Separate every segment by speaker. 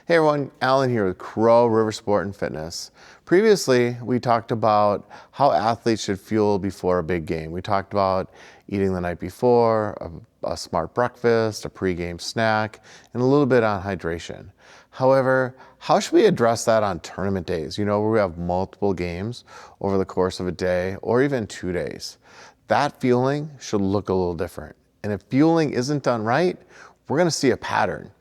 Speaker 1: Hey everyone, Alan here with Crow River Sport and Fitness. Previously, we talked about how athletes should fuel before a big game. We talked about eating the night before, a smart breakfast, a pre-game snack, and a little bit on hydration. However, how should we address that on tournament days? Where we have multiple games over the course of a day or even 2 days. That fueling should look a little different. And if fueling isn't done right, we're gonna see a pattern.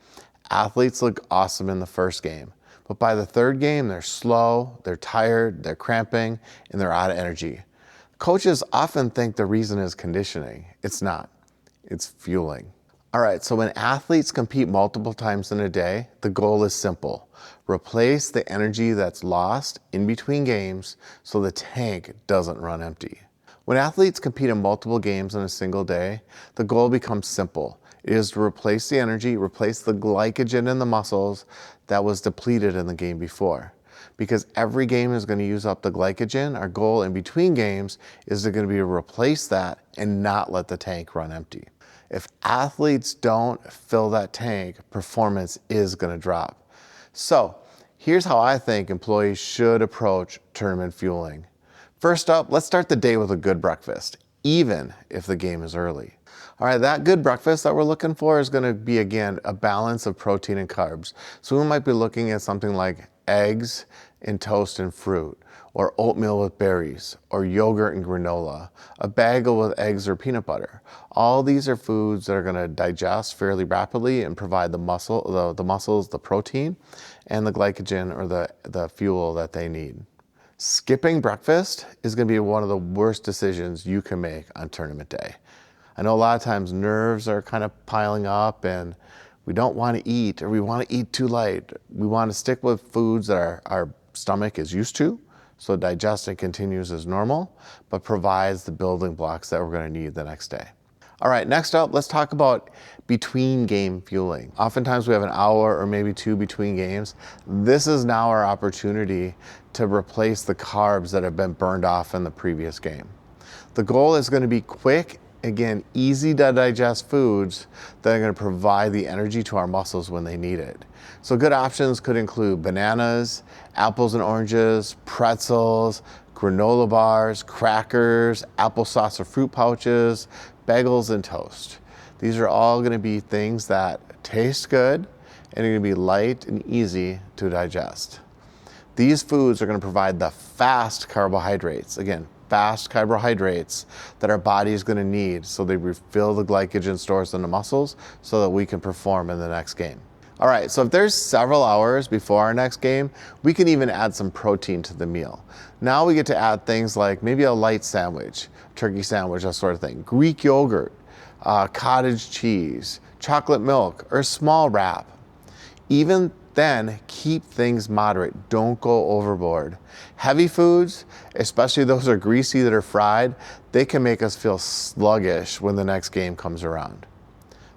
Speaker 1: Athletes look awesome in the first game, but by the third game, they're slow, they're tired, they're cramping, and they're out of energy. Coaches often think the reason is conditioning. It's not. It's fueling. All right, so when athletes compete multiple times in a day, the goal is simple. Replace the energy that's lost in between games so the tank doesn't run empty. When athletes compete in multiple games in a single day, the goal becomes simple. It is to replace the energy, replace the glycogen in the muscles that was depleted in the game before. Because every game is going to use up the glycogen, our goal in between games is going to be to replace that and not let the tank run empty. If athletes don't fill that tank, performance is going to drop. So here's how I think employees should approach tournament fueling. First up, let's start the day with a good breakfast, even if the game is early. All right, that good breakfast that we're looking for is gonna be, again, a balance of protein and carbs. So we might be looking at something like eggs and toast and fruit, or oatmeal with berries, or yogurt and granola, a bagel with eggs or peanut butter. All these are foods that are gonna digest fairly rapidly and provide the muscles, the protein, and the glycogen or the fuel that they need. Skipping breakfast is gonna be one of the worst decisions you can make on tournament day. I know a lot of times nerves are kind of piling up and we don't want to eat, or we want to eat too light. We want to stick with foods that our stomach is used to, so digestion continues as normal, but provides the building blocks that we're going to need the next day. All right, next up, let's talk about between game fueling. Oftentimes we have an hour or maybe two between games. This is now our opportunity to replace the carbs that have been burned off in the previous game. The goal is going to be quick, again, easy to digest foods that are going to provide the energy to our muscles when they need it. So good options could include bananas, apples and oranges, pretzels, granola bars, crackers, applesauce or fruit pouches, bagels and toast. These are all going to be things that taste good and are going to be light and easy to digest. These foods are going to provide the fast carbohydrates, again, fast carbohydrates that our body is going to need so they refill the glycogen stores in the muscles so that we can perform in the next game. All right, so if there's several hours before our next game, we can even add some protein to the meal. Now we get to add things like maybe a light sandwich, turkey sandwich, that sort of thing, Greek yogurt, cottage cheese, chocolate milk, or a small wrap. Even then, keep things moderate. Don't go overboard. Heavy foods, especially those that are greasy that are fried, they can make us feel sluggish when the next game comes around.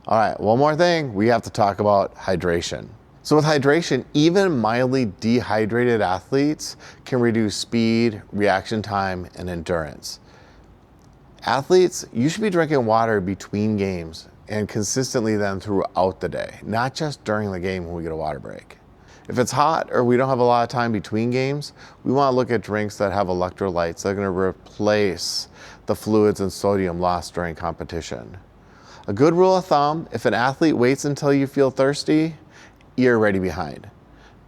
Speaker 1: All right, one more thing, we have to talk about hydration. So with hydration, even mildly dehydrated athletes can reduce speed, reaction time, and endurance. Athletes, you should be drinking water between games and consistently then throughout the day, not just during the game when we get a water break. If it's hot or we don't have a lot of time between games, we want to look at drinks that have electrolytes that are going to replace the fluids and sodium lost during competition. A good rule of thumb, if an athlete waits until you feel thirsty, you're already behind.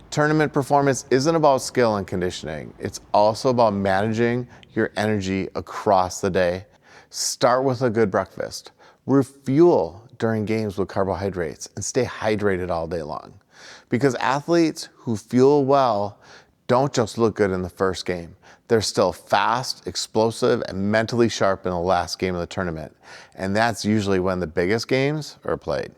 Speaker 1: Tournament performance isn't about skill and conditioning. It's also about managing your energy across the day. Start with a good breakfast. Refuel during games with carbohydrates and stay hydrated all day long. Because athletes who fuel well don't just look good in the first game. They're still fast, explosive, and mentally sharp in the last game of the tournament. And that's usually when the biggest games are played.